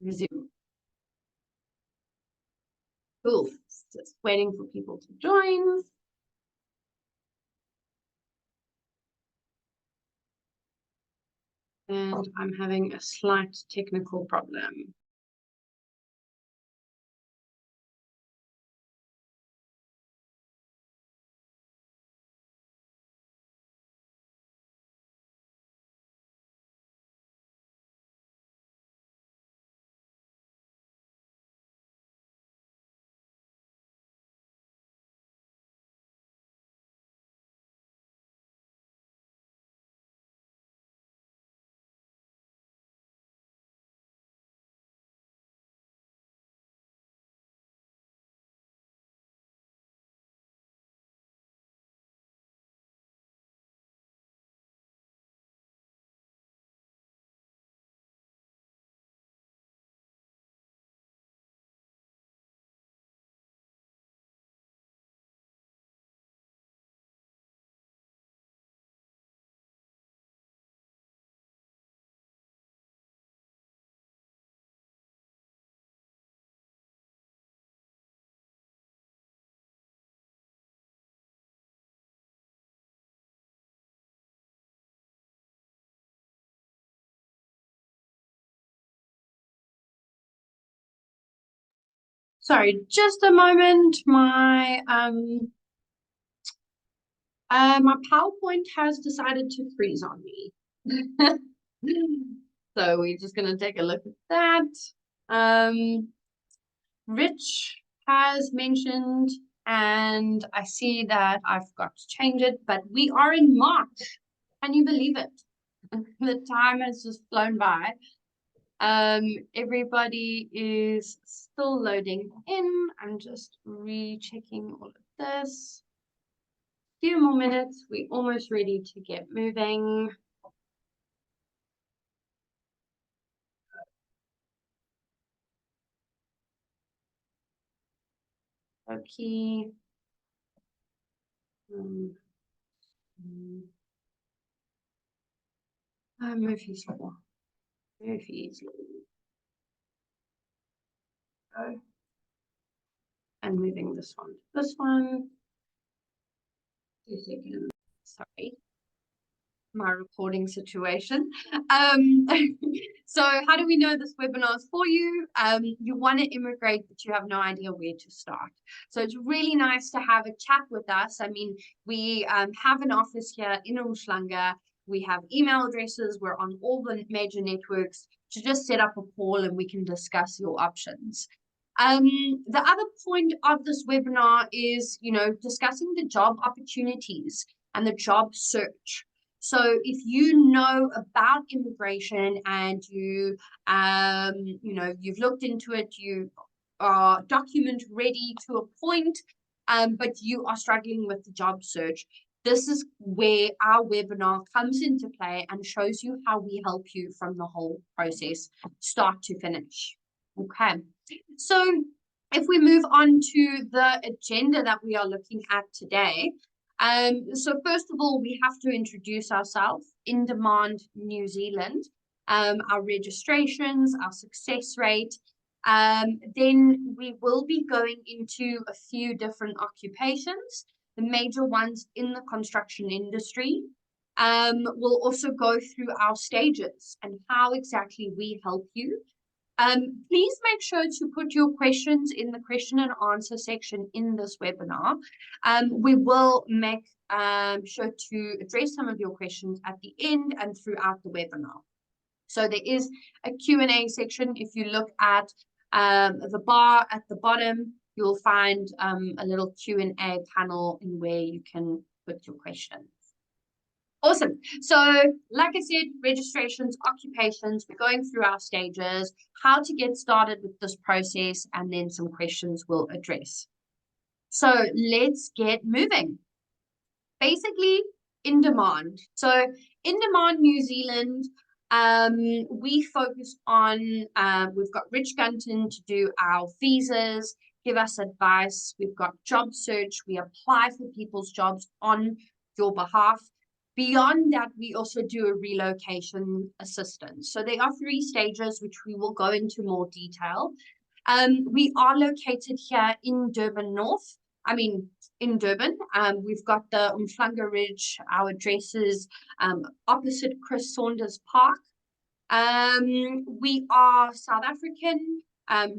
Resume. Cool. Just waiting for people to join. And I'm having a slight technical problem. Sorry, just a moment. My my PowerPoint has decided to freeze on me. So we're just gonna take a look at that. Rich has mentioned, and I see that I forgot to change it, but we are in March. Can you believe it? The time has just flown by. Everybody is still loading in. I'm just rechecking all of this. Few more minutes. We're almost ready to get moving. Okay. Move easily. Move easily. Go. And moving this one to this one. 2 seconds. Sorry. My recording situation. So how do we know this webinar is for you? You want to immigrate, but you have no idea where to start. So it's really nice to have a chat with us. I mean, we have an office here in Umhlanga. We have email addresses. We're on all the major networks to just set up a call and we can discuss your options. The other point of this webinar is, discussing the job opportunities and the job search. So if you know about immigration and you've looked into it, you are document ready to a point, but you are struggling with the job search, this is where our webinar comes into play and shows you how we help you from the whole process, start to finish. Okay, so if we move on to the agenda that we are looking at today, so first of all, we have to introduce ourselves, In Demand New Zealand, our registrations, our success rate. Then we will be going into a few different occupations, the major ones in the construction industry. We'll also go through our stages and how exactly we help you. Please make sure to put your questions in the question and answer section in this webinar. We will make sure to address some of your questions at the end and throughout the webinar. So there is a Q&A section. If you look at the bar at the bottom, you'll find a little Q&A panel in where you can put your questions. Awesome. So like I said, registrations, occupations, we're going through our stages, how to get started with this process, and then some questions we'll address. So let's get moving. Basically, In Demand. So In Demand New Zealand, we focus on, we've got Rich Gunton to do our visas, give us advice. We've got job search. We apply for people's jobs on your behalf. Beyond that, we also do a relocation assistance. So there are 3 stages, which we will go into more detail. We are located here in Durban North. I mean, in Durban. We've got the Umhlanga Ridge. Our address is opposite Chris Saunders Park. We are South African.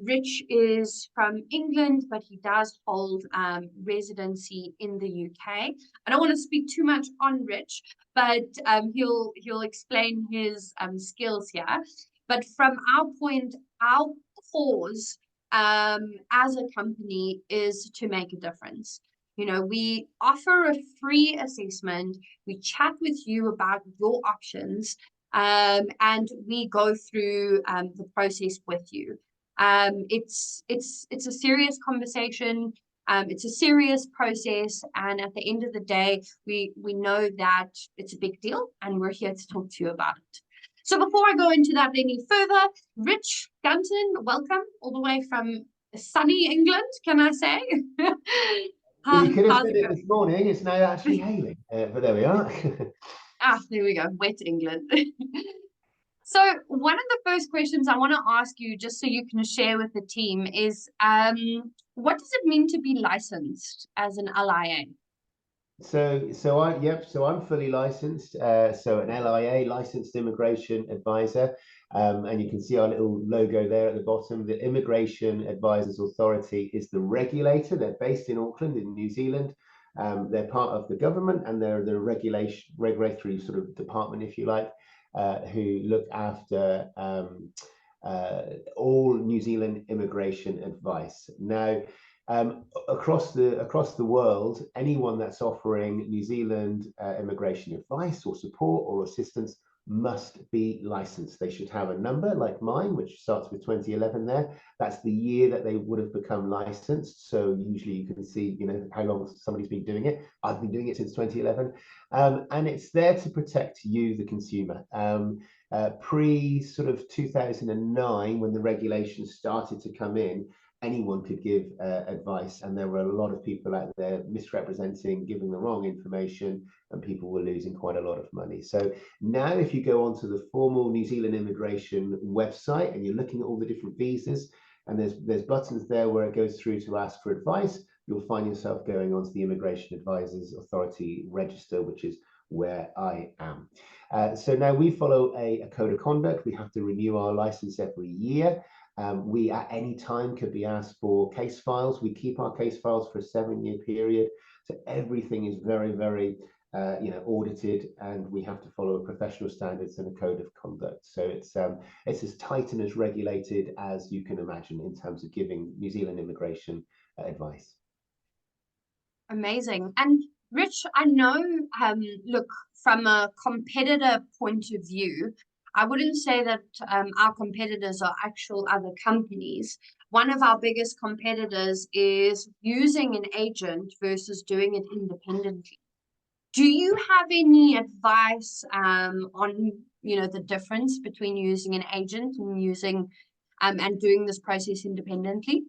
Rich is from England, but he does hold residency in the UK. I don't want to speak too much on Rich, but he'll explain his skills here. But from our point, our cause as a company is to make a difference. You know, we offer a free assessment. We chat with you about your options, and we go through the process with you. It's a serious conversation. It's a serious process, and at the end of the day, we know that it's a big deal, and we're here to talk to you about it. So before I go into that any further, Rich Gunton, welcome all the way from sunny England, can I say? You could have How's said it it going? this morning. It's now actually hailing, but there we are. There we go, wet England. So one of the first questions I want to ask you, just so you can share with the team, is what does it mean to be licensed as an LIA? So I'm fully licensed. So an LIA, licensed immigration advisor, and you can see our little logo there at the bottom. The Immigration Advisors Authority is the regulator. They're based in Auckland, in New Zealand. They're part of the government, and they're the regulatory sort of department, if you like, who look after all New Zealand immigration advice. Now, across the world, anyone that's offering New Zealand immigration advice or support or assistance must be licensed. They should have a number like mine, which starts with 2011 there. That's the year that they would have become licensed. So usually you can see, you know, how long somebody's been doing it. I've been doing it since 2011. And it's there to protect you, the consumer. Pre sort of 2009, when the regulations started to come in, anyone could give advice, and there were a lot of people out there misrepresenting, giving the wrong information, and people were losing quite a lot of money. So now if you go onto the formal New Zealand immigration website and you're looking at all the different visas, and there's buttons there where it goes through to ask for advice, you'll find yourself going onto the Immigration Advisors Authority register, which is where I am. So now we follow a code of conduct. We have to renew our license every year. We at any time could be asked for case files. We keep our case files for a 7-year period. So everything is very, very audited, and we have to follow professional standards and a code of conduct. So it's as tight and as regulated as you can imagine in terms of giving New Zealand immigration advice. Amazing. And Rich, I know, look, from a competitor point of view, I wouldn't say that our competitors are actual other companies. One of our biggest competitors is using an agent versus doing it independently. Do you have any advice on, you know, the difference between using an agent and using and doing this process independently?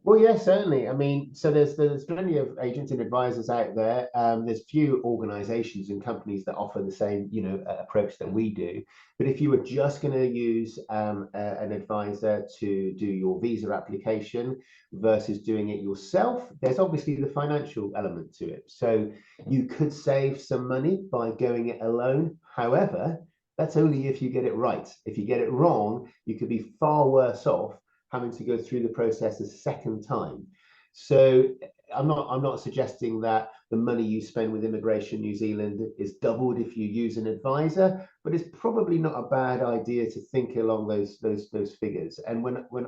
Well, yeah, certainly. I mean, so there's plenty of agents and advisors out there. There's few organizations and companies that offer the same, approach that we do. But if you were just going to use an advisor to do your visa application versus doing it yourself, there's obviously the financial element to it. So you could save some money by going it alone. However, that's only if you get it right. If you get it wrong, you could be far worse off having to go through the process a second time. So I'm not suggesting that the money you spend with Immigration New Zealand is doubled if you use an advisor, but it's probably not a bad idea to think along those figures. And when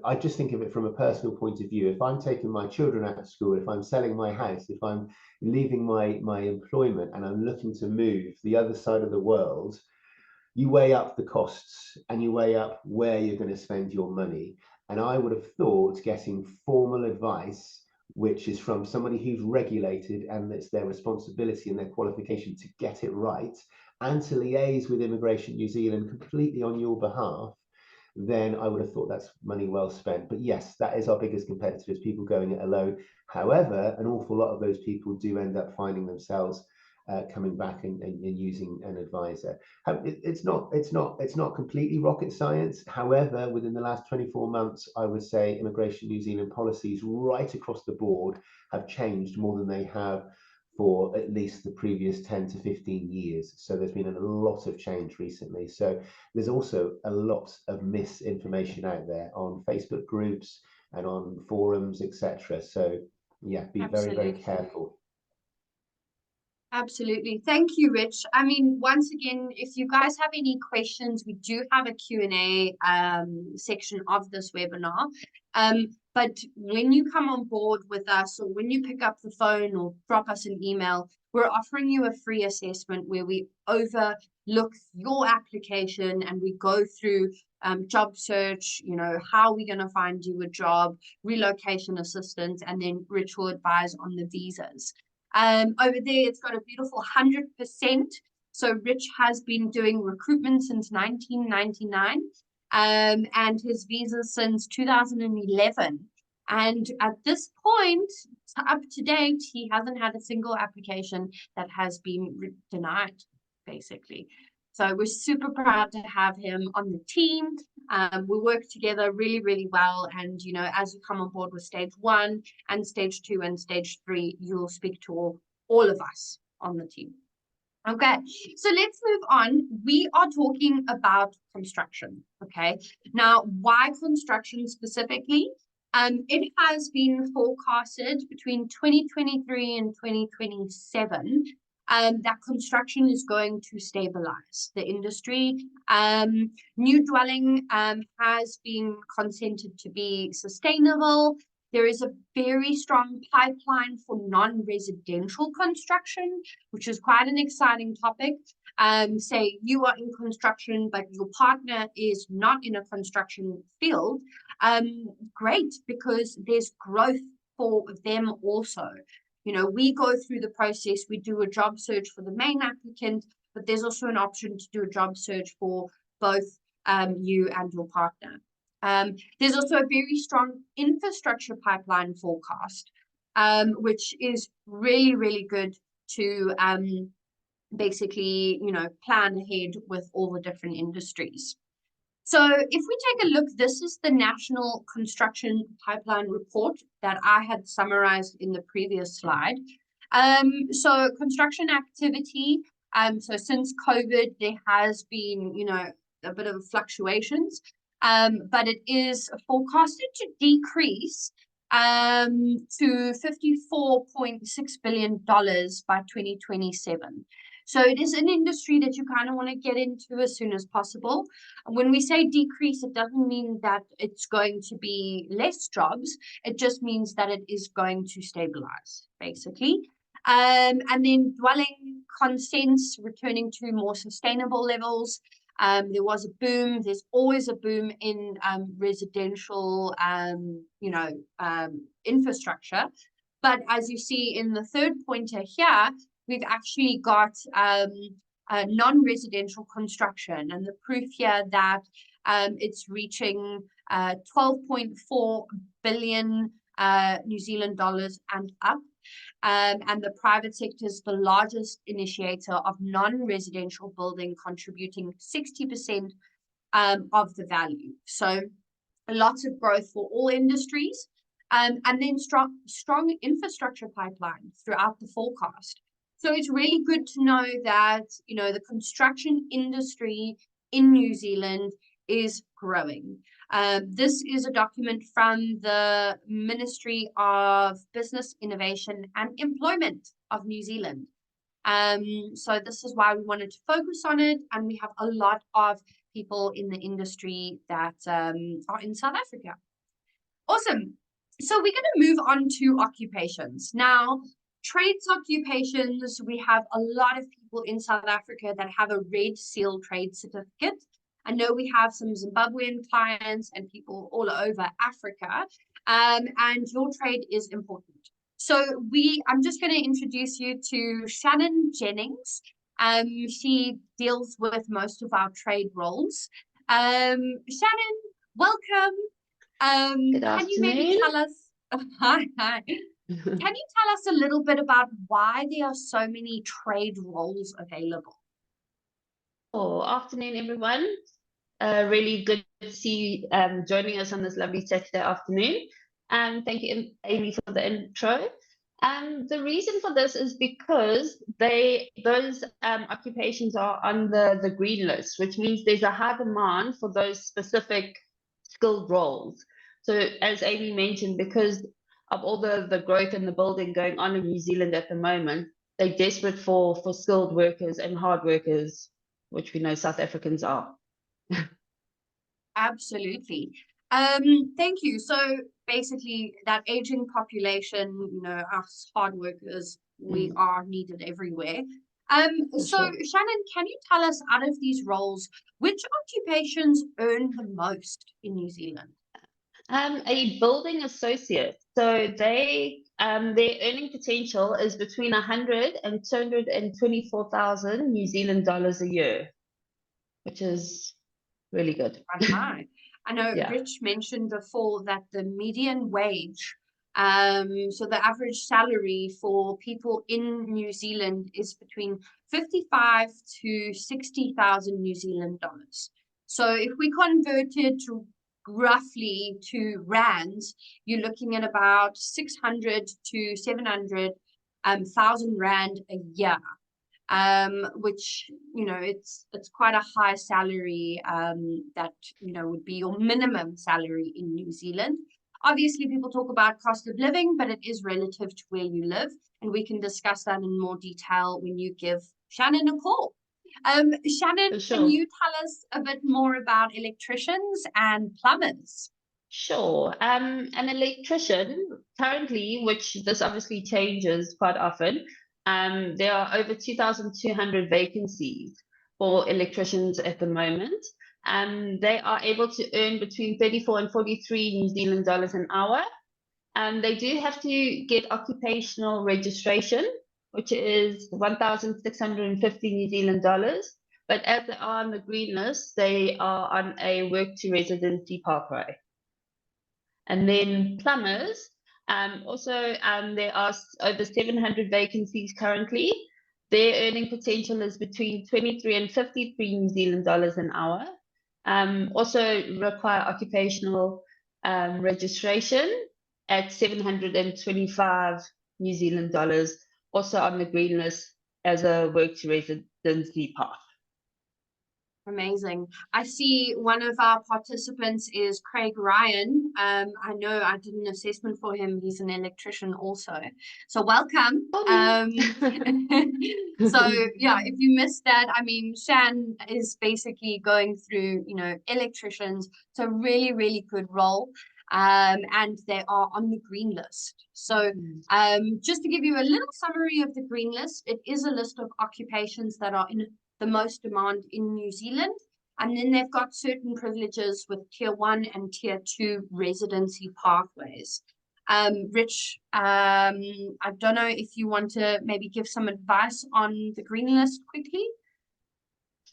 I just think of it from a personal point of view. If I'm taking my children out of school, if I'm selling my house, if I'm leaving my employment and I'm looking to move the other side of the world, you weigh up the costs and you weigh up where you're going to spend your money. And I would have thought getting formal advice, which is from somebody who's regulated and it's their responsibility and their qualification to get it right and to liaise with Immigration New Zealand completely on your behalf, then I would have thought that's money well spent. But yes, that is our biggest competitor, is people going it alone. However, an awful lot of those people do end up finding themselves coming back and using an advisor. It's not completely rocket science. However, within the last 24 months, I would say Immigration New Zealand policies right across the board have changed more than they have for at least the previous 10 to 15 years. So there's been a lot of change recently. So there's also a lot of misinformation out there on Facebook groups and on forums, etc. So yeah, be very, very careful. Absolutely. Thank you, Rich. I mean, once again, if you guys have any questions, we do have a Q&A section of this webinar. But when you come on board with us, or when you pick up the phone or drop us an email, we're offering you a free assessment where we overlook your application and we go through job search, you know, how we're going to find you a job, relocation assistance, and then Rich will advise on the visas. Over there, it's got a beautiful 100%. So Rich has been doing recruitment since 1999, and his visa since 2011. And at this point, up to date, he hasn't had a single application that has been denied, basically. So we're super proud to have him on the team. We work together really, really well. And, you know, as you come on board with stage 1 and stage 2 and stage 3, you'll speak to all of us on the team. Okay, so let's move on. We are talking about construction. Okay, now why construction specifically? It has been forecasted between 2023 and 2027 that construction is going to stabilize the industry. New dwelling has been consented to be sustainable. There is a very strong pipeline for non-residential construction, which is quite an exciting topic. Say you are in construction, but your partner is not in a construction field. Great, because there's growth for them also. You know, we go through the process, we do a job search for the main applicant, but there's also an option to do a job search for both you and your partner. There's also a very strong infrastructure pipeline forecast, which is really, really good to basically, you know, plan ahead with all the different industries. So if we take a look, this is the National Construction Pipeline Report that I had summarized in the previous slide. So construction activity, so since COVID, there has been, you know, a bit of fluctuations, but it is forecasted to decrease to $54.6 billion by 2027. So it is an industry that you kind of want to get into as soon as possible. And when we say decrease, it doesn't mean that it's going to be less jobs. It just means that it is going to stabilize, basically. And then dwelling consents returning to more sustainable levels. There was a boom. There's always a boom in residential, you know, infrastructure. But as you see in the third pointer here, we've actually got non-residential construction, and the proof here that it's reaching 12.4 billion New Zealand dollars and up. And the private sector is the largest initiator of non-residential building, contributing 60% of the value. So lots of growth for all industries, and then strong infrastructure pipeline throughout the forecast. So it's really good to know that, you know, the construction industry in New Zealand is growing. This is a document from the Ministry of Business, Innovation and Employment of New Zealand. So this is why we wanted to focus on it, and we have a lot of people in the industry that are in South Africa. Awesome. So we're going to move on to occupations. Now, trades occupations, we have a lot of people in South Africa that have a red seal trade certificate. I know we have some Zimbabwean clients and people all over Africa, and your trade is important. So I'm just going to introduce you to Shannon Jennings. She deals with most of our trade roles. Shannon, welcome. Good afternoon. Can you maybe tell us? Hi. Can you tell us a little bit about why there are so many trade roles available? Oh, afternoon, everyone. Really good to see you joining us on this lovely Saturday afternoon. Thank you, Amy, for the intro. The reason for this is because those occupations are on the green list, which means there's a high demand for those specific skilled roles. So as Amy mentioned, because of all the growth and the building going on in New Zealand at the moment, they're desperate for skilled workers and hard workers, which we know South Africans are. Absolutely. Thank you. So basically that aging population, you know, us hard workers, we are needed everywhere. So Sure. Shannon, can you tell us, out of these roles, which occupations earn the most in New Zealand? A building associate. So their earning potential is between 100 and 224,000 New Zealand dollars a year, which is really good. Quite high. I know Yeah. Rich mentioned before that the median wage, so the average salary for people in New Zealand is between 55 to 60,000 New Zealand dollars. So if we converted to roughly to rands, you're looking at about 600 to 700 thousand rand a year, which, you know, it's quite a high salary, that, you know, would be your minimum salary in New Zealand. Obviously, people talk about cost of living, but it is relative to where you live, and we can discuss that in more detail when you give Shannon a call. Shannon, For sure. can you tell us a bit more about electricians and plumbers? Sure. An electrician currently, which this obviously changes quite often, there are over 2,200 vacancies for electricians at the moment. They are able to earn between 34 and 43 New Zealand dollars an hour. They do have to get occupational registration, which is 1,650 New Zealand dollars. But as they are on the green list, they are on a work to residency pathway. And then plumbers, there are over 700 vacancies currently. Their earning potential is between 23 and 53 New Zealand dollars an hour. Also require occupational registration at 725 New Zealand dollars, also on the green list as a work to residency path. Amazing. I see one of our participants is Craig Ryan. I know I did an assessment for him. He's an electrician also. So welcome. So yeah, if you missed that, I mean, Shan is basically going through, you know, electricians. It's a really, really good role. And they are on the green list. So just to give you a little summary of the green list, it is a list of occupations that are in the most demand in New Zealand. And then they've got certain privileges with tier 1 and tier 2 residency pathways. Rich, I don't know if you want to maybe give some advice on the green list quickly.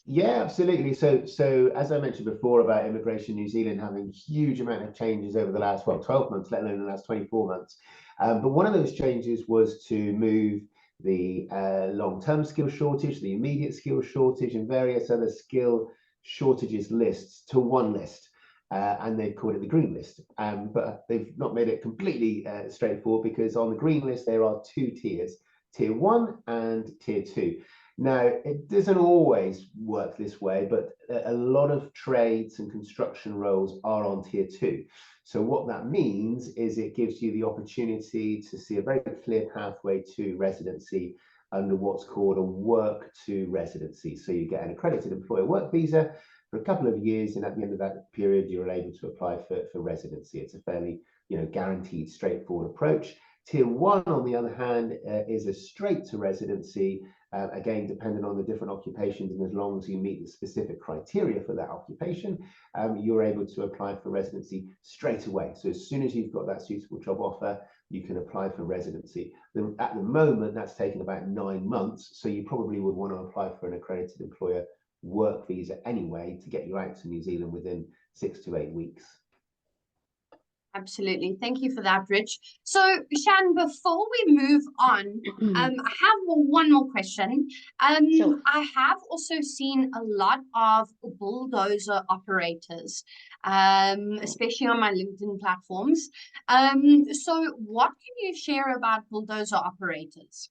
Yeah, absolutely. So as I mentioned before about Immigration New Zealand having huge amount of changes over the last, 12 months, let alone the last 24 months. But one of those changes was to move the long-term skill shortage, the immediate skill shortage, and various other skill shortages lists to one list. And they've called it the green list. But they've not made it completely straightforward, because on the green list, there are two tiers, tier 1 and tier 2. Now, it doesn't always work this way, but a lot of trades and construction roles are on tier 2. So what that means is it gives you the opportunity to see a very clear pathway to residency under what's called a work to residency. So you get an accredited employer work visa for a couple of years, and at the end of that period, you're able to apply for residency. It's a fairly, guaranteed, straightforward approach. Tier 1, on the other hand, is a straight to residency, again, depending on the different occupations, and as long as you meet the specific criteria for that occupation, you're able to apply for residency straight away. So as soon as you've got that suitable job offer, you can apply for residency. At the moment, that's taken about 9 months, so you probably would want to apply for an accredited employer work visa anyway to get you out to New Zealand within 6 to 8 weeks. Absolutely. Thank you for that, Rich. So, Shan, before we move on, I have one more question. Sure. I have also seen a lot of bulldozer operators, especially on my LinkedIn platforms. So what can you share about bulldozer operators?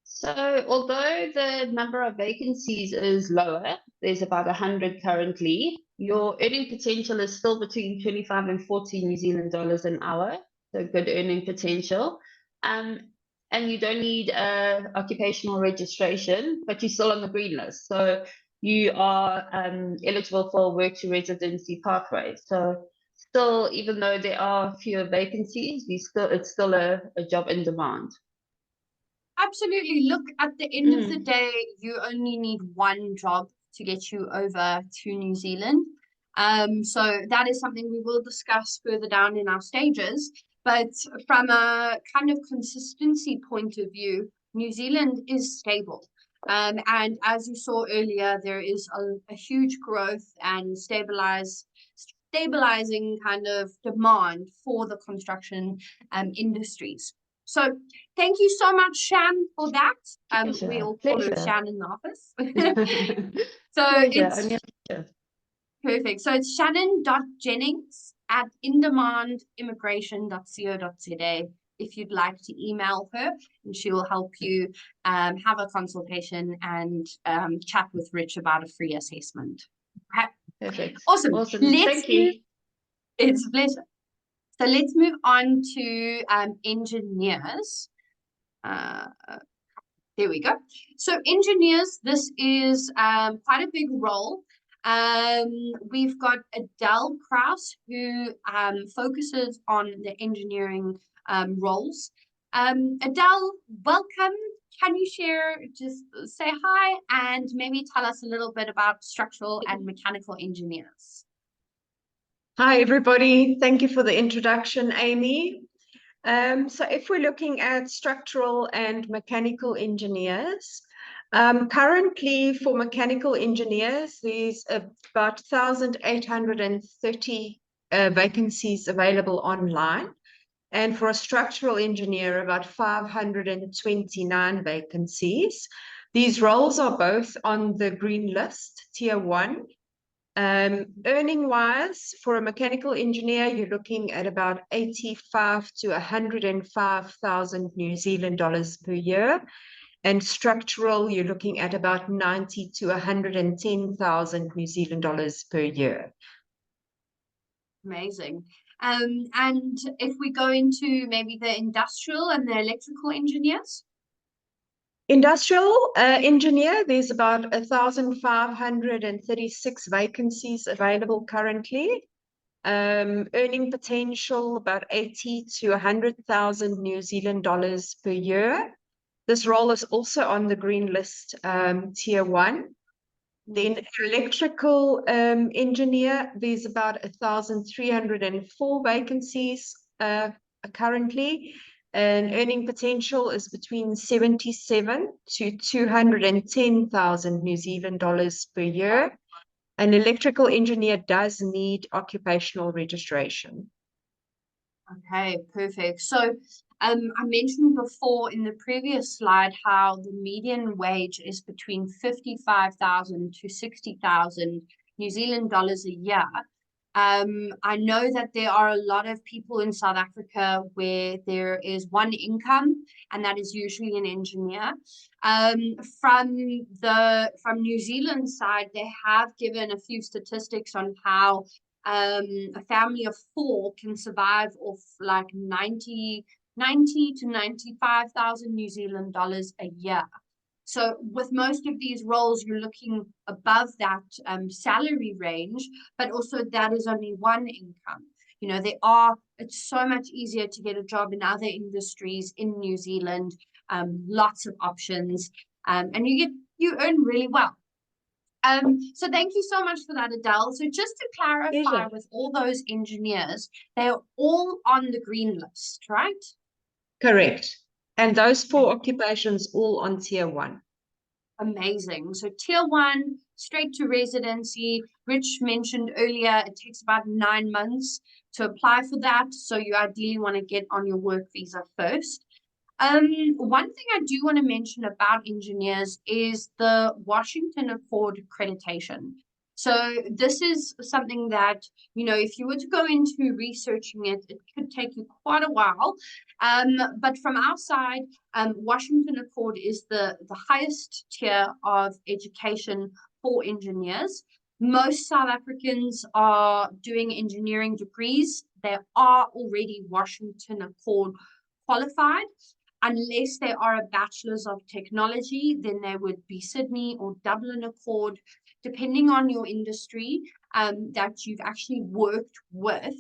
So although the number of vacancies is lower, there's about 100 currently, your earning potential is still between 25 and 40 New Zealand dollars an hour, so good earning potential. And you don't need occupational registration, but you're still on the green list. So you are eligible for work to residency pathway. So still, even though there are fewer vacancies, it's still a job in demand. Absolutely. Look, at the end of the day, you only need one job to get you over to New Zealand. So that is something we will discuss further down in our stages. But from a kind of consistency point of view, New Zealand is stable. And as you saw earlier, there is a huge growth and stabilizing kind of demand for the construction industries. So thank you so much, Shan, for that. We all call her Shan in the office. So it's perfect. So it's shannon.jennings@indemandImmigration.co.za if you'd like to email her, and she will help you have a consultation and chat with Rich about a free assessment. Okay. Perfect. Awesome. Thank you. It's a pleasure. So let's move on to engineers. There we go. So engineers, this is quite a big role. We've got Adele Kraus, who focuses on the engineering roles. Adele, welcome. Can you just say hi and maybe tell us a little bit about structural and mechanical engineers? Hi, everybody. Thank you for the introduction, Amy. So if we're looking at structural and mechanical engineers, currently for mechanical engineers, there's about 1,830 vacancies available online. And for a structural engineer, about 529 vacancies. These roles are both on the green list, tier 1. Earning wise, for a mechanical engineer, you're looking at about 85 to 105,000 New Zealand dollars per year. And structural, you're looking at about 90 to 110,000 New Zealand dollars per year. Amazing. And if we go into maybe the industrial and the electrical engineers? Industrial engineer, there's about 1,536 vacancies available currently. Earning potential about 80 to 100,000 New Zealand dollars per year. This role is also on the green list, tier 1. Then electrical engineer, there's about 1,304 vacancies currently. And earning potential is between 77 to 210,000 New Zealand dollars per year. An electrical engineer does need occupational registration. Okay, perfect. So I mentioned before in the previous slide how the median wage is between 55,000 to 60,000 New Zealand dollars a year. I know that there are a lot of people in South Africa where there is one income, and that is usually an engineer. From New Zealand side, they have given a few statistics on how a family of 4 can survive off like 90 to 95,000 New Zealand dollars a year. So with most of these roles, you're looking above that salary range, but also that is only one income. You know, it's so much easier to get a job in other industries in New Zealand, lots of options, and you earn really well. So thank you so much for that, Adele. So just to clarify, with all those engineers, they're all on the green list, right? Correct. And those 4 occupations all on tier 1. amazing. So tier 1, straight to residency. Rich mentioned earlier, it takes about 9 months to apply for that. So you ideally want to get on your work visa first. One thing I do want to mention about engineers is the Washington Accord accreditation. So this is something that, you know, if you were to go into researching it, it could take you quite a while. But from our side, Washington Accord is the highest tier of education for engineers. Most South Africans are doing engineering degrees. They are already Washington Accord qualified. Unless they are a Bachelor's of Technology, then they would be Sydney or Dublin Accord, depending on your industry that you've actually worked with.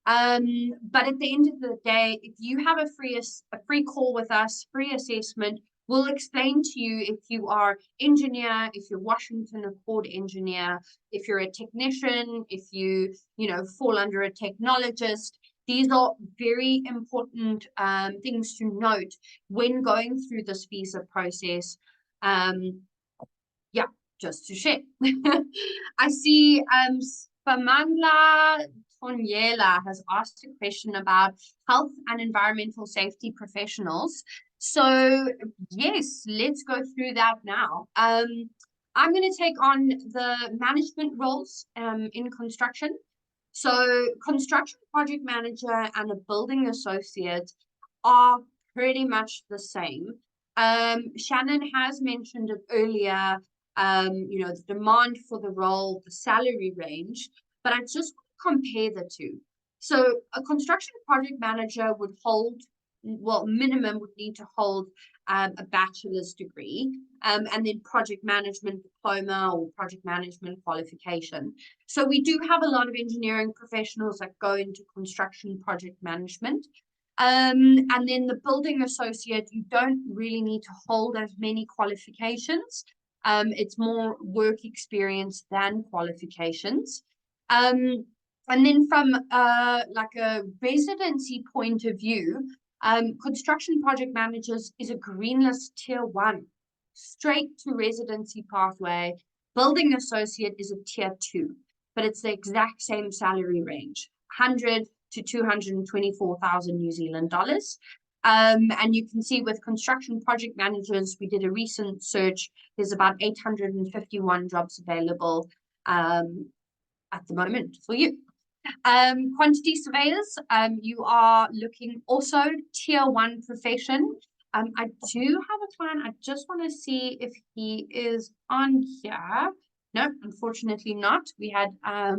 But at the end of the day, if you have a free call with us, free assessment, we'll explain to you if you are engineer, if you're Washington Accord engineer, if you're a technician, if you fall under a technologist. These are very important things to note when going through this visa process. Yeah, just to share. I see Spamangla Tonyela has asked a question about health and environmental safety professionals. So yes, let's go through that now. I'm going to take on the management roles in construction. So construction project manager and a building associate are pretty much the same. Shannon has mentioned it earlier, the demand for the role, the salary range, but I just want to compare the two. So a construction project manager would hold, well, minimum would need to hold a bachelor's degree, and then project management diploma or project management qualification. So we do have a lot of engineering professionals that go into construction project management. And then the building associate, you don't really need to hold as many qualifications. It's more work experience than qualifications. And then from like a residency point of view, construction project managers is a green list tier 1, straight to residency pathway. Building associate is a tier 2, but it's the exact same salary range, 100 to 224,000 New Zealand dollars. And you can see with construction project managers, we did a recent search. There's about 851 jobs available at the moment for you. Quantity surveyors, you are looking also tier 1 profession. I do have a client. I just want to see if he is on here. No, unfortunately not. We had a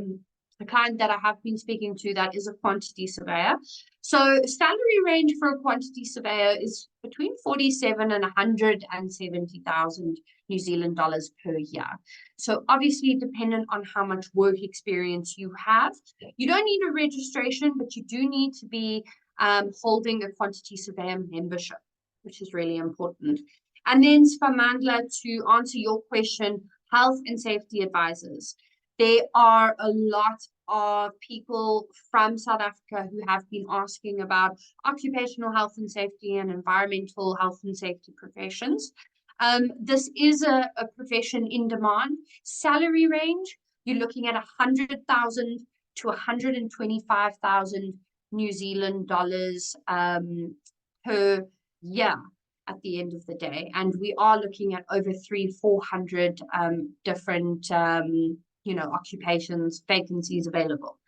client that I have been speaking to that is a quantity surveyor. So salary range for a quantity surveyor is between 47 and 170,000 New Zealand dollars per year. So obviously dependent on how much work experience you have. You don't need a registration, but you do need to be holding a quantity surveyor membership, which is really important. And then Spamandla, to answer your question, health and safety advisors. There are a lot of people from South Africa who have been asking about occupational health and safety and environmental health and safety professions. This is a profession in demand. Salary range, you're looking at 100,000 to 125,000 New Zealand dollars per year at the end of the day. And we are looking at over 300-400 different occupations, vacancies available.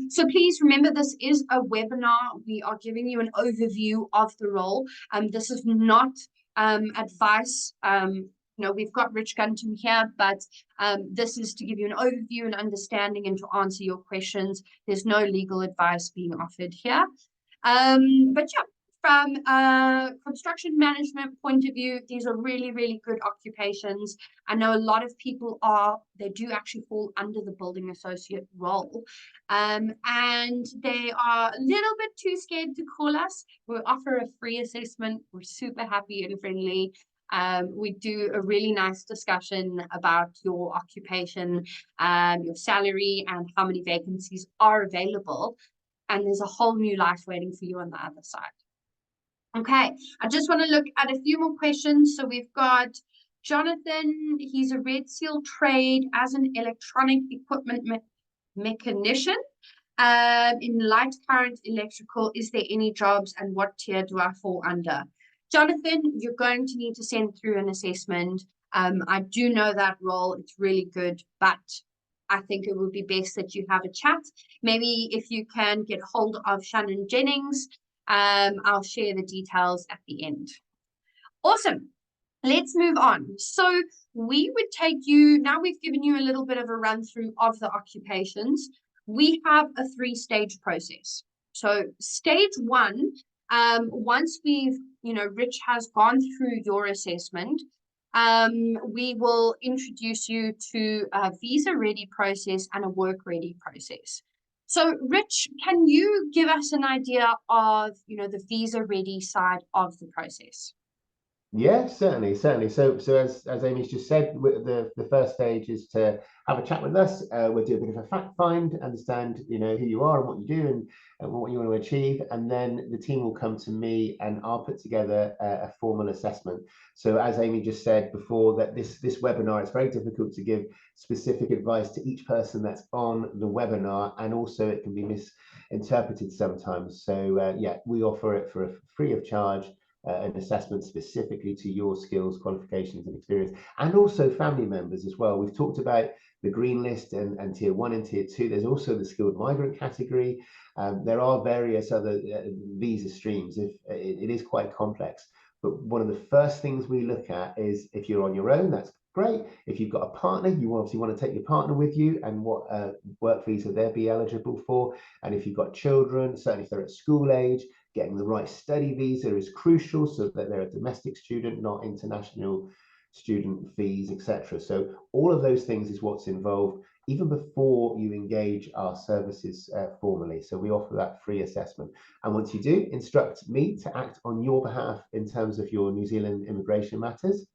So please remember, this is a webinar. We are giving you an overview of the role. This is not advice. We've got Rich Gunton here, but this is to give you an overview and understanding and to answer your questions. There's no legal advice being offered here. But yeah, from a construction management point of view, these are really, really good occupations. I know a lot of people they do actually fall under the building associate role. And they are a little bit too scared to call us. We offer a free assessment. We're super happy and friendly. We do a really nice discussion about your occupation, your salary, and how many vacancies are available. And there's a whole new life waiting for you on the other side. Okay, I just want to look at a few more questions. So we've got Jonathan, he's a Red Seal trade as an electronic equipment mechanician. In light current electrical, is there any jobs and what tier do I fall under? Jonathan, you're going to need to send through an assessment. I do know that role, it's really good, but I think it would be best that you have a chat. Maybe if you can get hold of Shannon Jennings, I'll share the details at the end. Awesome. Let's move on. So we would take you, now we've given you a little bit of a run through of the occupations. We have a 3-stage process. So stage 1, once we've, Rich has gone through your assessment, we will introduce you to a visa ready process and a work ready process. So Rich, can you give us an idea of, the visa ready side of the process? Yeah, certainly. So as Amy's just said, the first stage is to have a chat with us. We'll do a bit of a fact find, understand who you are and what you do and what you want to achieve, and then the team will come to me and I'll put together a formal assessment. So as Amy just said before, that this webinar, it's very difficult to give specific advice to each person that's on the webinar, and also it can be misinterpreted sometimes. So yeah, we offer it for free of charge. An assessment specifically to your skills, qualifications and experience, and also family members as well. We've talked about the green list and tier 1 and tier 2. There's also the skilled migrant category. There are various other visa streams. It is quite complex, but one of the first things we look at is if you're on your own, that's great. If you've got a partner, you obviously want to take your partner with you and what work visa they'll be eligible for. And if you've got children, certainly if they're at school age, getting the right study visa is crucial so that they're a domestic student, not international student fees, etc. So all of those things is what's involved even before you engage our services formally. So we offer that free assessment. And once you do, instruct me to act on your behalf in terms of your New Zealand immigration matters.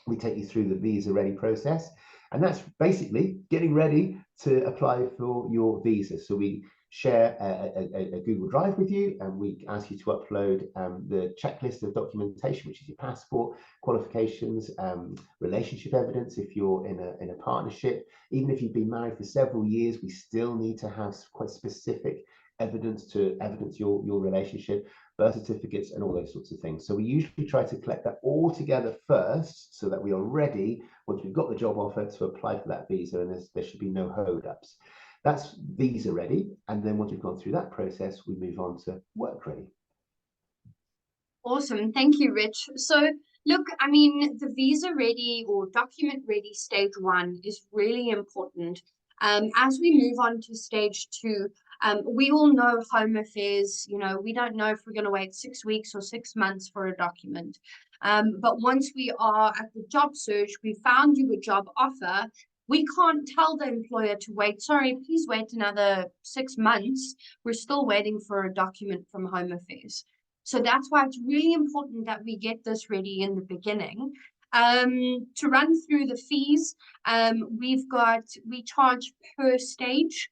We take you through the visa ready process. And that's basically getting ready to apply for your visa. So we share a Google Drive with you, and we ask you to upload the checklist of documentation, which is your passport, qualifications, relationship evidence if you're in a partnership. Even if you've been married for several years, we still need to have quite specific evidence to evidence your relationship, birth certificates and all those sorts of things. So we usually try to collect that all together first so that we are ready once we've got the job offer to apply for that visa, and there should be no hold-ups. That's visa ready, and then once we've gone through that process, we move on to work ready. Awesome, thank you, Rich. So look, I mean, the visa ready or document ready stage 1 is really important. As we move on to stage 2, we all know Home Affairs, we don't know if we're going to wait 6 weeks or 6 months for a document. But once we are at the job search, we found you a job offer, we can't tell the employer to wait, sorry, please wait another 6 months. We're still waiting for a document from Home Affairs. So that's why it's really important that we get this ready in the beginning. To run through the fees, we charge per stage.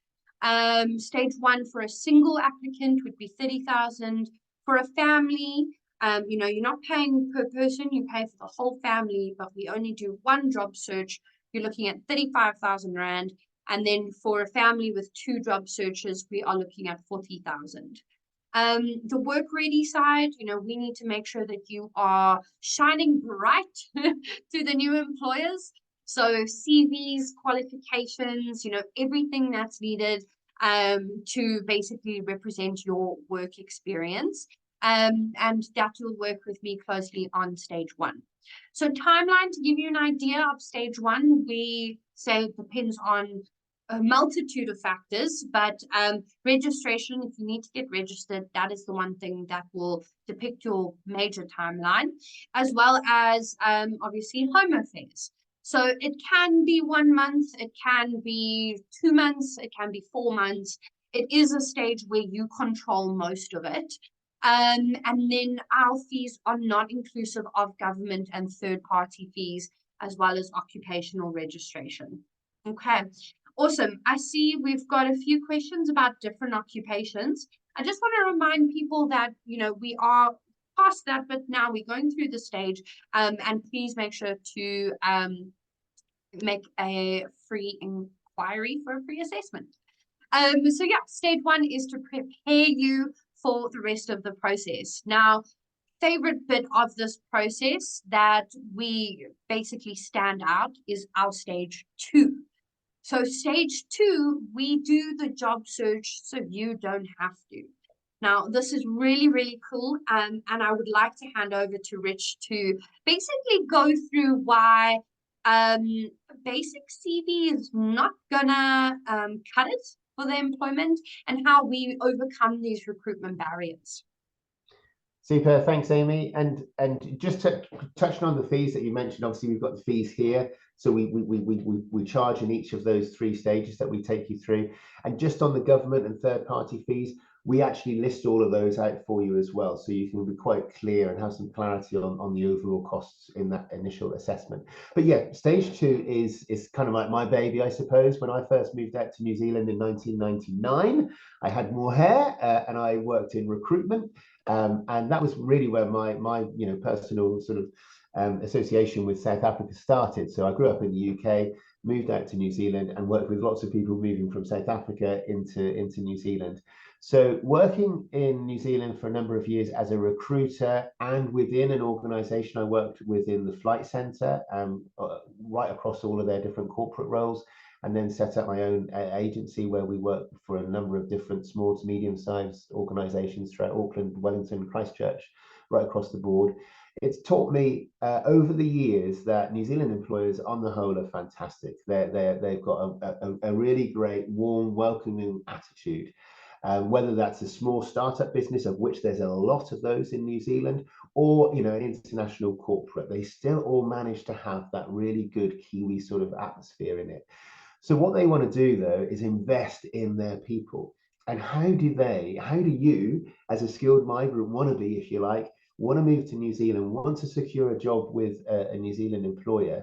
Stage 1 for a single applicant would be 30,000. For a family, you're not paying per person, you pay for the whole family, but we only do one job search. You're looking at 35,000 Rand. And then for a family with 2 job searches, we are looking at 40,000. The work ready side, we need to make sure that you are shining bright to the new employers. So CVs, qualifications, everything that's needed to basically represent your work experience. And that will work with me closely on stage 1. So timeline, to give you an idea of stage 1, we say it depends on a multitude of factors, but registration, if you need to get registered, that is the one thing that will depict your major timeline, as well as obviously Home Affairs. So it can be 1 month, it can be 2 months, it can be 4 months. It is a stage where you control most of it. And then our fees are not inclusive of government and third-party fees, as well as occupational registration. Okay. Awesome. I see we've got a few questions about different occupations. I just want to remind people that, we are past that, but now we're going through the stage. And please make sure to make a free inquiry for a free assessment. So yeah, stage 1 is to prepare you for the rest of the process. Now, favorite bit of this process that we basically stand out is our stage 2. So stage 2, we do the job search so you don't have to. Now, this is really, really cool. And I would like to hand over to Rich to basically go through why basic CV is not gonna cut it for the employment, and how we overcome these recruitment barriers. Super, thanks, Amy. And just touching on the fees that you mentioned, obviously we've got the fees here. So we charge in each of those 3 stages that we take you through. And just on the government and third-party fees, we actually list all of those out for you as well, so you can be quite clear and have some clarity on the overall costs in that initial assessment. But yeah, stage 2 is kind of like my baby, I suppose. When I first moved out to New Zealand in 1999, I had more hair and I worked in recruitment, and that was really where my personal sort of association with South Africa started. So I grew up in the UK, moved out to New Zealand, and worked with lots of people moving from South Africa into New Zealand. So working in New Zealand for a number of years as a recruiter and within an organization, I worked within the flight center, right across all of their different corporate roles, and then set up my own agency where we work for a number of different small to medium-sized organizations throughout Auckland, Wellington, Christchurch, right across the board. It's taught me over the years that New Zealand employers on the whole are fantastic. They've got a really great, warm, welcoming attitude. Whether that's a small startup business, of which there's a lot of those in New Zealand, or an international corporate, they still all manage to have that really good Kiwi sort of atmosphere in it. So what they want to do though is invest in their people. And how do you as a skilled migrant wannabe, if you like, want to move to New Zealand, want to secure a job with a New Zealand employer?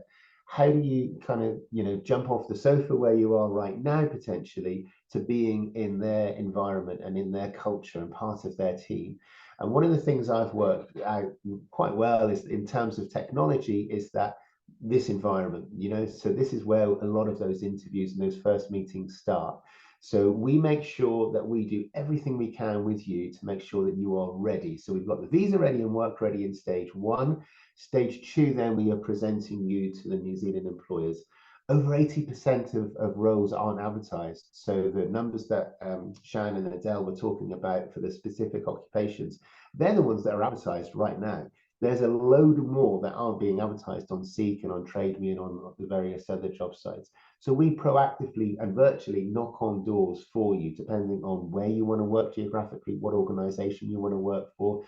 How do you kind of, jump off the sofa where you are right now, potentially, to being in their environment and in their culture and part of their team? And one of the things I've worked out quite well is in terms of technology is that this environment, so this is where a lot of those interviews and those first meetings start. So we make sure that we do everything we can with you to make sure that you are ready. So we've got the visa ready and work ready in stage 1. Stage 2, then we are presenting you to the New Zealand employers. Over 80% of roles aren't advertised. So the numbers that Shan and Adele were talking about for the specific occupations, they're the ones that are advertised right now. There's a load more that aren't being advertised on Seek and on Trade Me and on the various other job sites. So we proactively and virtually knock on doors for you, depending on where you want to work geographically, what organization you want to work for.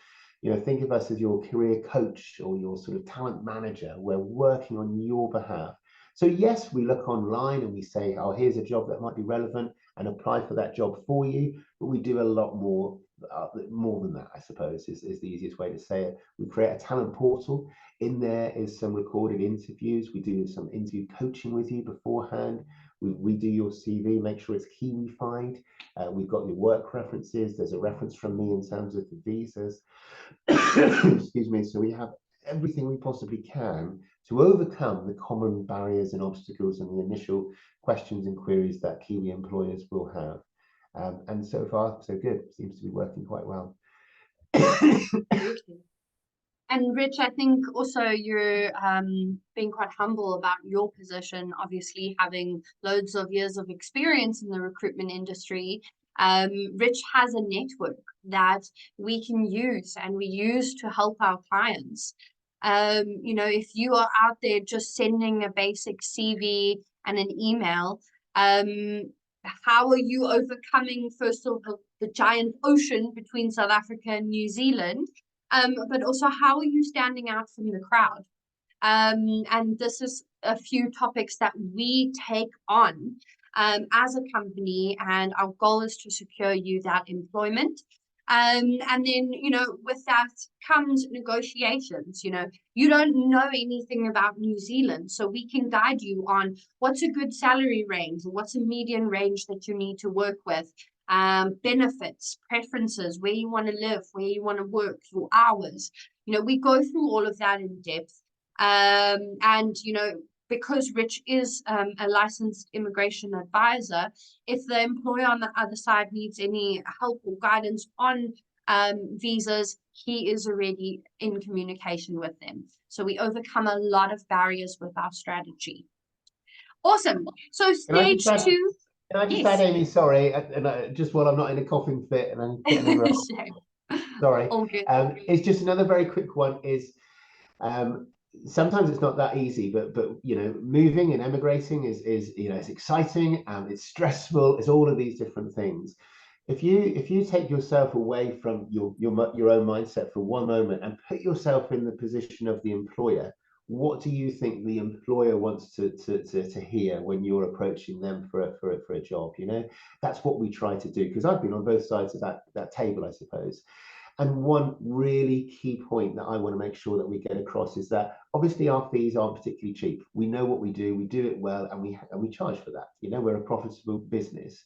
Think of us as your career coach or your sort of talent manager. We're working on your behalf. So yes, we look online and we say, oh, here's a job that might be relevant, and apply for that job for you. But we do a lot more than that, I suppose, is the easiest way to say it. We create a talent portal. In there is some recorded interviews. We do some interview coaching with you beforehand. We do your CV, make sure it's Kiwified. We've got your work references. There's a reference from me in terms of the visas. Excuse me. So we have everything we possibly can to overcome the common barriers and obstacles and the initial questions and queries that Kiwi employers will have. And so far, so good. Seems to be working quite well. And Rich, I think also you're being quite humble about your position, obviously having loads of years of experience in the recruitment industry. Rich has a network that we can use and we use to help our clients. If you are out there just sending a basic CV and an email, how are you overcoming, first of all, the giant ocean between South Africa and New Zealand? But also, how are you standing out from the crowd? And this is a few topics that we take on as a company, and our goal is to secure you that employment. And then, with that comes negotiations. You don't know anything about New Zealand, so we can guide you on what's a good salary range, what's a median range that you need to work with. benefits, preferences, where you want to live, where you want to work, your hours. You know, we go through all of that in depth. And, you know, because Rich is a licensed immigration advisor, if the employer on the other side needs any help or guidance on visas, he is already in communication with them. So we overcome a lot of barriers with our strategy. Awesome. So stage two. Can I just add, Amy, sorry, and just while I'm not in a coughing fit and I'm getting over sorry. All good. It's just another very quick one is sometimes it's not that easy, but you know, moving and emigrating is you know, it's exciting and it's stressful, it's all of these different things. If you take yourself away from your own mindset for one moment and put yourself in the position of the employer, what do you think the employer wants to hear when you're approaching them for a job? You know, that's what we try to do, because I've been on both sides of that table, I suppose. And one really key point that I want to make sure that we get across is that obviously our fees aren't particularly cheap. We know what we do it well, and we charge for that. You know, we're a profitable business.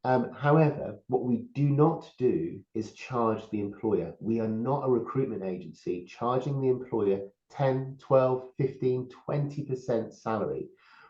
However, what we do not do is charge the employer. We are not a recruitment agency charging the employer 10, 12, 15, 20% salary,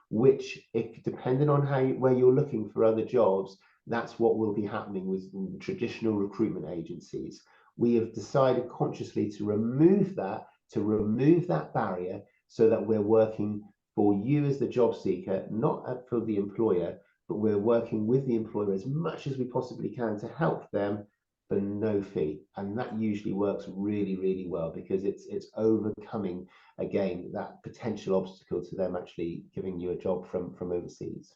which, if depending on where you're looking for other jobs, that's what will be happening with traditional recruitment agencies. We have decided consciously to remove that barrier, so that we're working for you as the job seeker, not for the employer, but we're working with the employer as much as we possibly can to help them for no fee. And that usually works really, really well, because it's overcoming, again, that potential obstacle to them actually giving you a job from overseas.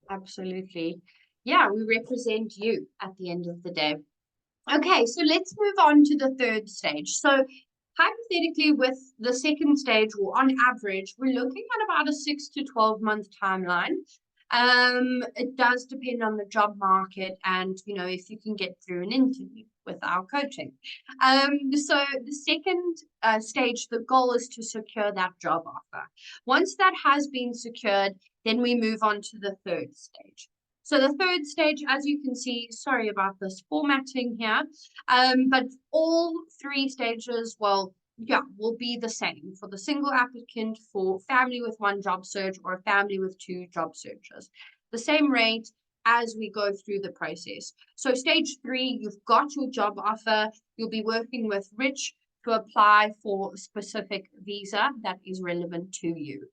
Absolutely. Yeah, we represent you at the end of the day. Okay, so let's move on to the third stage. So hypothetically, with the second stage, or on average, we're looking at about a 6 to 12 month timeline. It does depend on the job market and, you know, if you can get through an interview with our coaching. So the second stage, the goal is to secure that job offer. Once that has been secured, then we move on to the third stage. So the third stage, as you can see, sorry about this formatting here, but all three stages, well, yeah, will be the same for the single applicant, for family with one job search, or a family with two job searches. The same rate as we go through the process. So stage 3, you've got your job offer. You'll be working with Rich to apply for a specific visa that is relevant to you.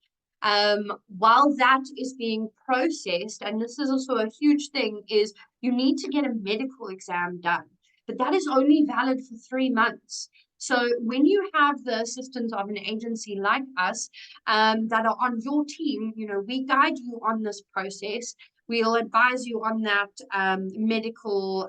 While that is being processed, and this is also a huge thing, is you need to get a medical exam done, but that is only valid for 3 months. So when you have the assistance of an agency like us that are on your team, you know, we guide you on this process. We'll advise you on that medical,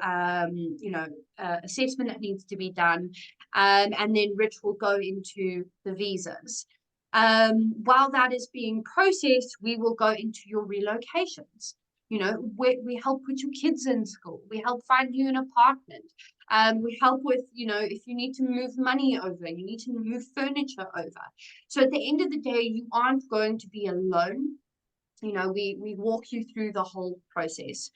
assessment that needs to be done. And then Rich will go into the visas. While that is being processed, we will go into your relocations. You know, we help put your kids in school. We help find you an apartment. We help with, you know, if you need to move money over, you need to move furniture over. So at the end of the day, you aren't going to be alone. You know, we walk you through the whole process.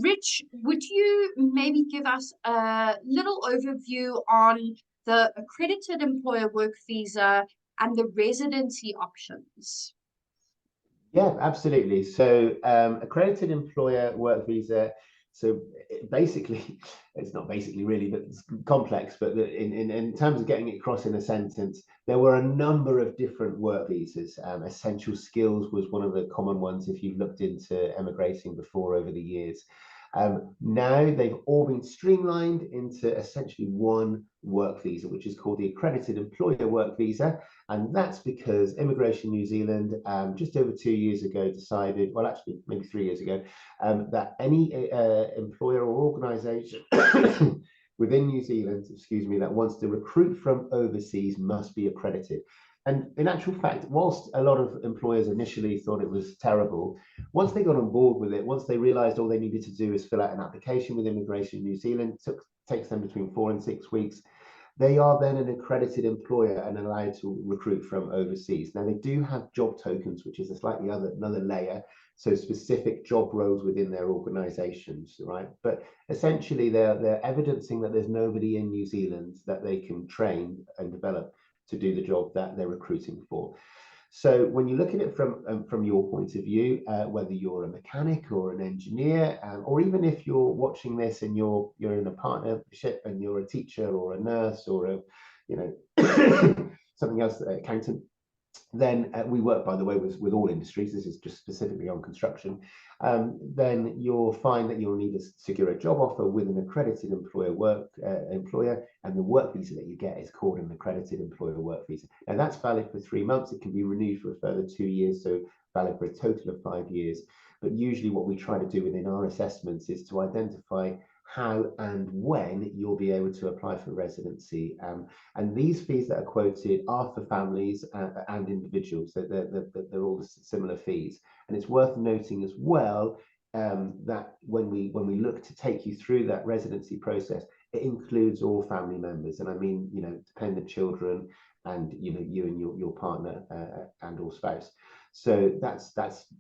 Rich, would you maybe give us a little overview on the accredited employer work visa and the residency options? Yeah, absolutely. So accredited employer work visa. So basically, it's not basically really, but it's complex. But in terms of getting it across in a sentence, there were a number of different work visas. Essential skills was one of the common ones if you've looked into emigrating before over the years. Now they've all been streamlined into essentially one work visa, which is called the accredited employer work visa. And that's because Immigration New Zealand, just over 2 years ago, decided, well, actually maybe 3 years ago, that any employer or organisation within New Zealand, that wants to recruit from overseas must be accredited. And in actual fact, whilst a lot of employers initially thought it was terrible, once they got on board with it, once they realised all they needed to do is fill out an application with Immigration New Zealand, takes them between 4 and 6 weeks. they are then an accredited employer and allowed to recruit from overseas. Now, they do have job tokens, which is a slightly another layer, so specific job roles within their organizations, right? But essentially, they're evidencing that there's nobody in New Zealand that they can train and develop to do the job that they're recruiting for. So when you look at it from your point of view, whether you're a mechanic or an engineer, or even if you're watching this and you're in a partnership and you're a teacher or a nurse or a, you know, something else, accountant, then we work, by the way, with all industries. This is just specifically on construction. Then you'll find that you'll need to secure a job offer with an accredited employer, and the work visa that you get is called an accredited employer work visa. Now that's valid for 3 months. It can be renewed for a further 2 years, so valid for a total of 5 years. But usually what we try to do within our assessments is to identify how and when you'll be able to apply for residency. And these fees that are quoted are for families and individuals. So they're all similar fees. And it's worth noting as well that when we look to take you through that residency process, it includes all family members. And I mean, you know, dependent children and, you know, you and your partner and or spouse. So that's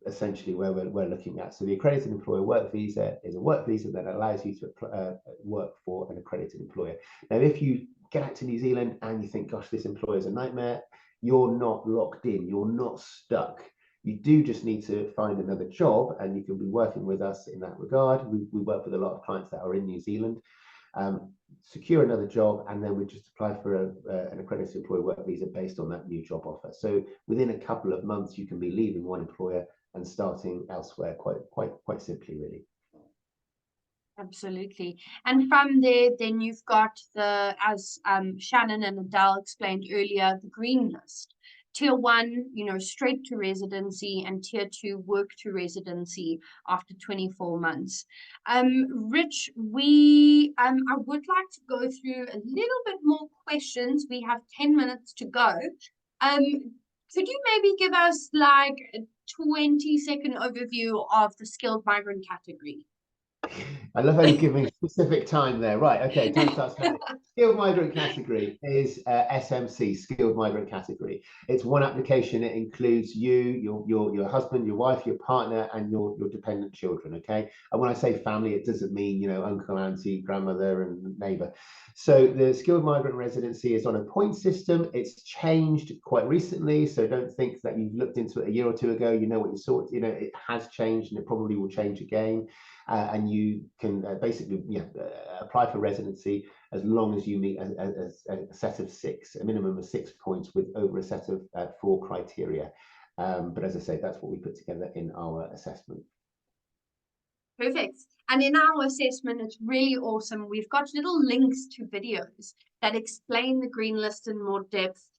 essentially where we're looking at. So the accredited employer work visa is a work visa that allows you to work for an accredited employer. Now, if you get out to New Zealand and you think, gosh, this employer is a nightmare, you're not locked in, you're not stuck. You do just need to find another job, and you can be working with us in that regard. We work with a lot of clients that are in New Zealand. Secure another job, and then we just apply for an accredited employer work visa based on that new job offer. So within a couple of months, you can be leaving one employer and starting elsewhere quite simply, really. Absolutely. And from there, then you've got the, as Shannon and Adele explained earlier, the green list. Tier 1, you know, straight to residency, and Tier 2, work to residency after 24 months. Rich, I would like to go through a little bit more questions. We have 10 minutes to go. Could you maybe give us like a 20-second overview of the skilled migrant category? I love how you're giving specific time there. Right, okay, time starts now. Skilled migrant category is SMC, skilled migrant category. It's one application. It includes you, your husband, your wife, your partner, and your dependent children, okay? And when I say family, it doesn't mean, you know, uncle, auntie, grandmother, and neighbor. So the skilled migrant residency is on a point system. It's changed quite recently, so don't think that you've looked into it a year or two ago, you know what you saw. You know, it has changed, and it probably will change again. And you can basically apply for residency as long as you meet a set of 6, a minimum of 6 points with over a set of 4 criteria. But as I say, that's what we put together in our assessment. Perfect. And in our assessment, it's really awesome. We've got little links to videos that explain the green list in more depth.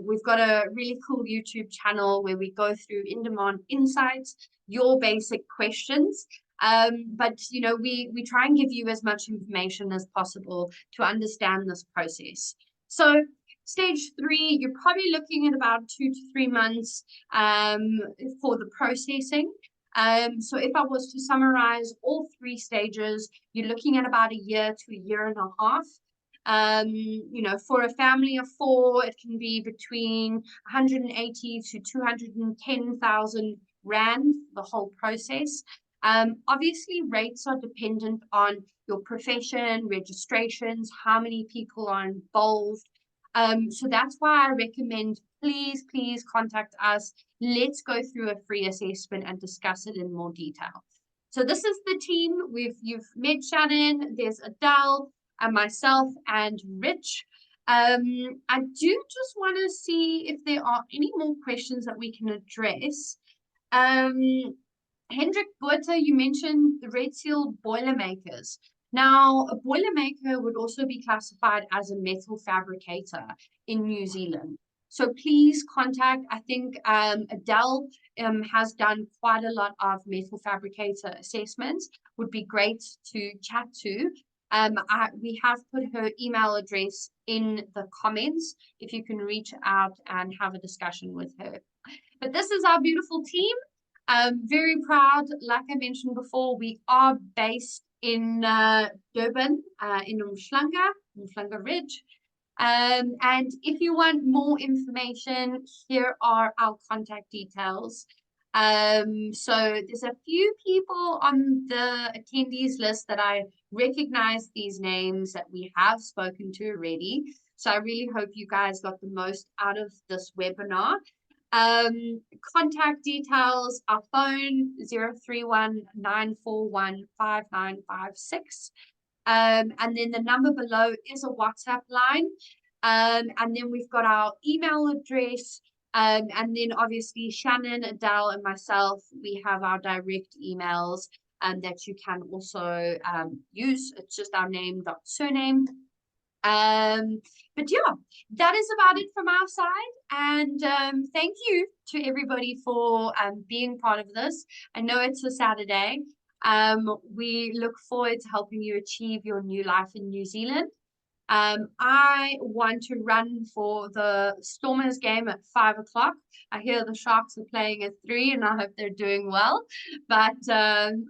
We've got a really cool YouTube channel where we go through in-demand insights, your basic questions. But you know, we try and give you as much information as possible to understand this process. So stage 3, you're probably looking at about 2 to 3 months for the processing. So if I was to summarize all 3 stages, you're looking at about a year to a year and a half. You know, for a family of 4, it can be between 180 to 210,000 Rand, the whole process. Obviously, rates are dependent on your profession, registrations, how many people are involved. So that's why I recommend, please contact us. Let's go through a free assessment and discuss it in more detail. So this is the team. You've met Shannon, there's Adele, and myself and Rich. I do just want to see if there are any more questions that we can address. Hendrik Buerter, you mentioned the Red Seal Boilermakers. Now, a Boilermaker would also be classified as a metal fabricator in New Zealand. So please contact, I think Adele has done quite a lot of metal fabricator assessments. Would be great to chat to. We have put her email address in the comments if you can reach out and have a discussion with her. But this is our beautiful team. Very proud, like I mentioned before, we are based in Durban, in Umhlanga Ridge. And if you want more information, here are our contact details. So there's a few people on the attendees list that I recognize these names that we have spoken to already. So I really hope you guys got the most out of this webinar. Contact details, our phone 031-941-5956. And then the number below is a WhatsApp line. And then we've got our email address. And then obviously Shannon, Adele, and myself, we have our direct emails that you can also use. It's just our name dot surname. But yeah, that is about it from our side. And thank you to everybody for being part of this. I know it's a Saturday. We look forward to helping you achieve your new life in New Zealand. I want to run for the Stormers game at 5 o'clock. I hear the Sharks are playing at 3 and I hope they're doing well. But,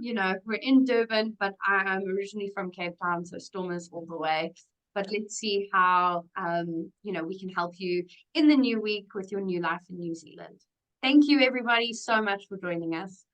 you know, we're in Durban, but I am originally from Cape Town, so Stormers all the way. But let's see how, you know, we can help you in the new week with your new life in New Zealand. Thank you, everybody, so much for joining us.